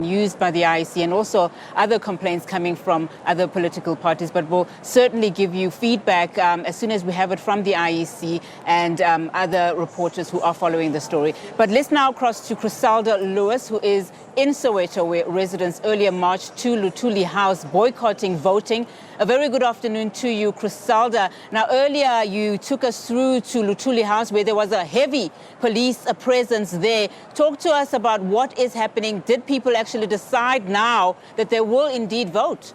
used by the IEC and also other complaints coming from other political parties, but we'll certainly give you feedback as soon as we have it from the IEC and other reporters who are following the story. But let's now cross to Chriselda Lewis, who is in Soweto, where residents earlier marched to Luthuli House boycotting voting. A very good afternoon to you, Chriselda. Now, earlier you took us through to Luthuli House, where there was a heavy police presence there. Talk to us about what is happening. Did people actually decide now that they will indeed vote?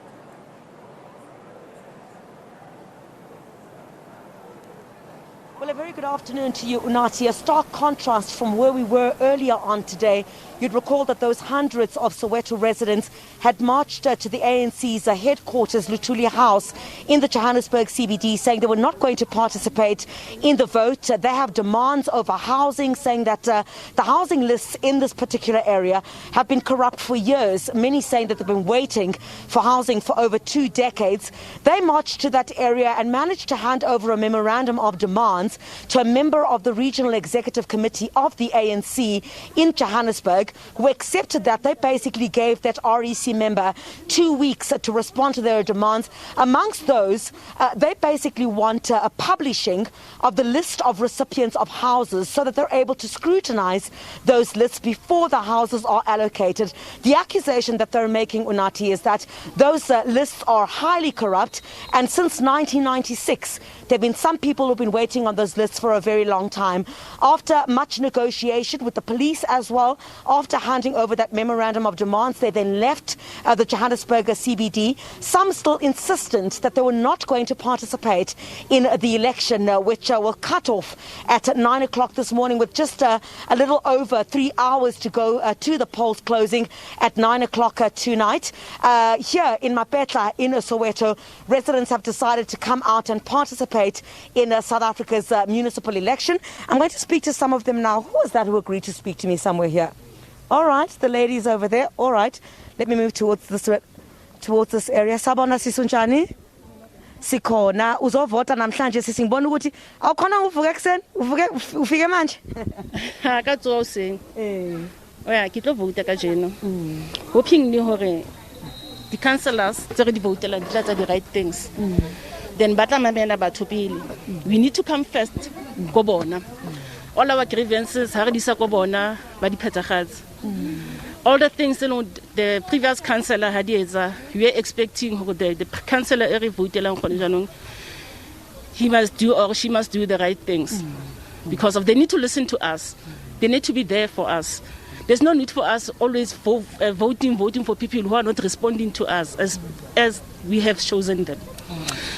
Well, a very good afternoon to you, Unati. A stark contrast from where we were earlier on today. You'd recall that those hundreds of Soweto residents had marched to the ANC's headquarters, Luthuli House, in the Johannesburg CBD, saying they were not going to participate in the vote. They have demands over housing, saying that the housing lists in this particular area have been corrupt for years. Many saying that they've been waiting for housing for over 2 decades. They marched to that area and managed to hand over a memorandum of demands to a member of the Regional Executive Committee of the ANC in Johannesburg, who accepted that. They basically gave that REC member 2 weeks to respond to their demands. Amongst those, they basically want a publishing of the list of recipients of houses so that they're able to scrutinize those lists before the houses are allocated. The accusation that they're making, Unati, is that those lists are highly corrupt, and since 1996, there have been some people who've been waiting on those lists for a very long time. After much negotiation with the police as well, after handing over that memorandum of demands, they then left the Johannesburg CBD. Some still insistent that they were not going to participate in the election, which will cut off at 9 o'clock this morning, with just a little over 3 hours to go to the polls closing at 9 o'clock tonight. Here in Mapetla, in Soweto, residents have decided to come out and participate in South Africa's municipal election. I'm going to speak to some of them now. Who is that who agreed to speak to me somewhere here? All right, the ladies over there. All right, let me move towards this area. Sabona sisunjani? Sikhona uzovota namhlanje sisingibona ukuthi awukhona uvuka ekseni ufike manje. Ha ka tsoseng. Oya ke tlo vote ka jeno. Hoping ni hore the councillors tse re di votela di tla the right things. Then batla mamela batho pele. We need to come first go bona. All our grievances ha re di sa go bona ba di phethagatse. All the things the previous councillor had etsa, we are expecting the councillor e re votelang gone janong, he must do or she must do the right things, because of they need to listen to us. They need to be there for us. There's no need for us always voting for people who are not responding to us as we have chosen them.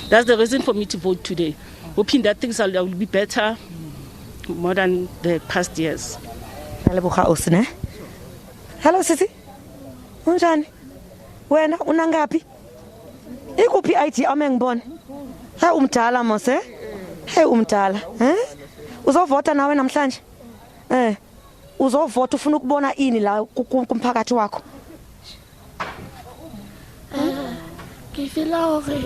That's the reason for me to vote today, hoping that things will be better more than the past years. Hello sisi. Unjani? Wena unangaphi? Ikuphi IT amengibona? Hey umdala mose? Hey umdala, Uzovota nawe namhlanje? Uzovota ufuna ukubona ini la kumphakathi wakho? Ke fela hore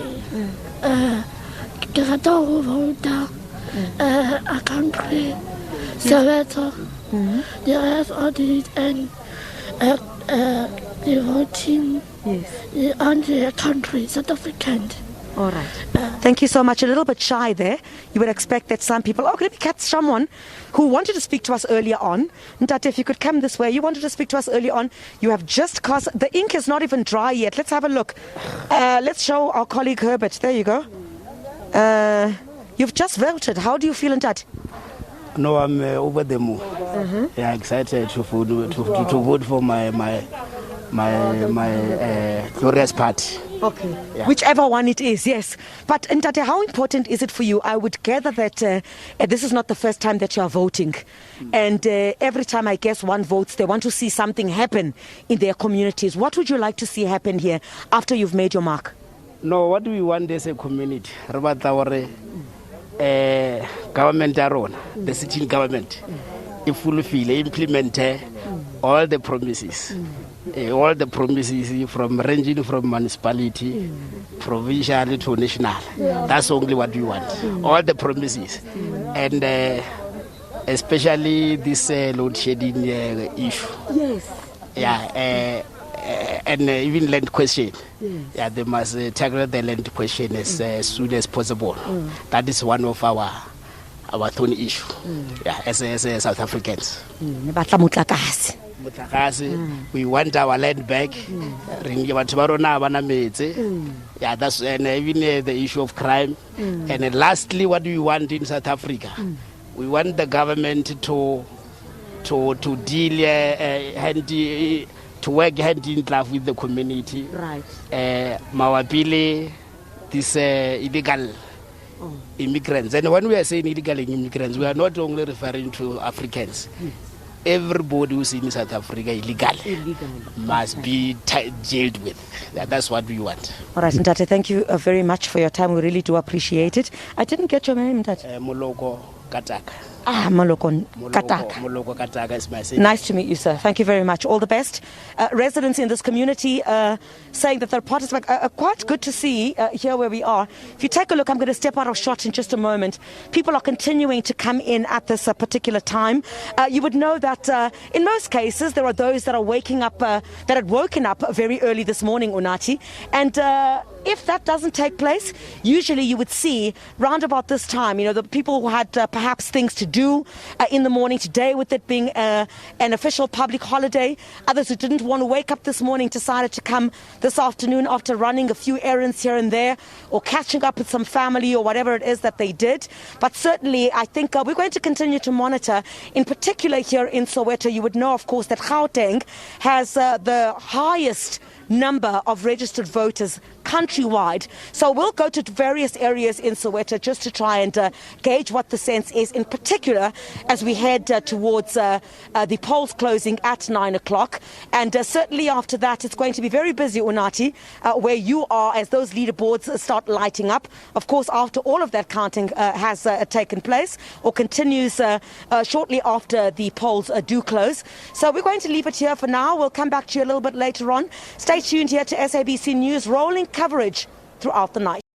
ke rata ho vota a country Soweto. The rest of it and the voting on the country, South African. All right. Thank you so much. A little bit shy there. You would expect that some people... Oh, let me catch someone who wanted to speak to us earlier on. Ntate, if you could come this way. You wanted to speak to us earlier on. You have just cast... The ink is not even dry yet. Let's have a look. Let's show our colleague Herbert. There you go. You've just voted. How do you feel, Ntate? No, I'm over the moon. Yeah, excited to vote for my glorious party. Okay. Yeah. Whichever one it is, yes. But Ntate, how important is it for you? I would gather that this is not the first time that you are voting. And every time I guess one votes, they want to see something happen in their communities. What would you like to see happen here after you've made your mark? No, what we want as a community, government the sitting government, implement all the promises. All the promises from ranging from municipality, provincial to national. That's only what we want. All the promises. And especially this load shedding issue. Yes. Yeah. and even land question. Yeah, they must tackle the land question as soon as possible. That is one of our thorny issue. Yeah, as South Africans. We want our land back. Yeah, that's and even the issue of crime. And lastly, what do we want in South Africa? We want the government to deal to work hand in glove with the community. Right. Mawapile, this illegal immigrants. And when we are saying illegal immigrants, we are not only referring to Africans. Everybody who's in South Africa illegal must be jailed with. That's what we want. All right, Ntate, thank you very much for your time. We really do appreciate it. I didn't get your name, Ntate. Moloko Kataka. Moloko Kataka. Moloko Kataka is my name. Nice to meet you, sir. Thank you very much. All the best. Residents in this community saying that their participating quite good to see here where we are. If you take a look, I'm going to step out of shot in just a moment. People are continuing to come in at this particular time. You would know that in most cases there are those that are waking up, that had woken up very early this morning, Unati, and if that doesn't take place, usually you would see round about this time, the people who had perhaps things to do in the morning today, with it being an official public holiday. Others who didn't want to wake up this morning decided to come this afternoon after running a few errands here and there or catching up with some family or whatever it is that they did. But certainly, I think we're going to continue to monitor. In particular here in Soweto, you would know, of course, that Gauteng has the highest number of registered voters countrywide. So we'll go to various areas in Soweto just to try and gauge what the sense is, in particular as we head towards the polls closing at 9 o'clock. And certainly after that, it's going to be very busy, Unati, where you are, as those leaderboards start lighting up. Of course, after all of that counting has taken place or continues shortly after the polls do close. So we're going to leave it here for now. We'll come back to you a little bit later on. Stay tuned here to SABC News, rolling coverage throughout the night.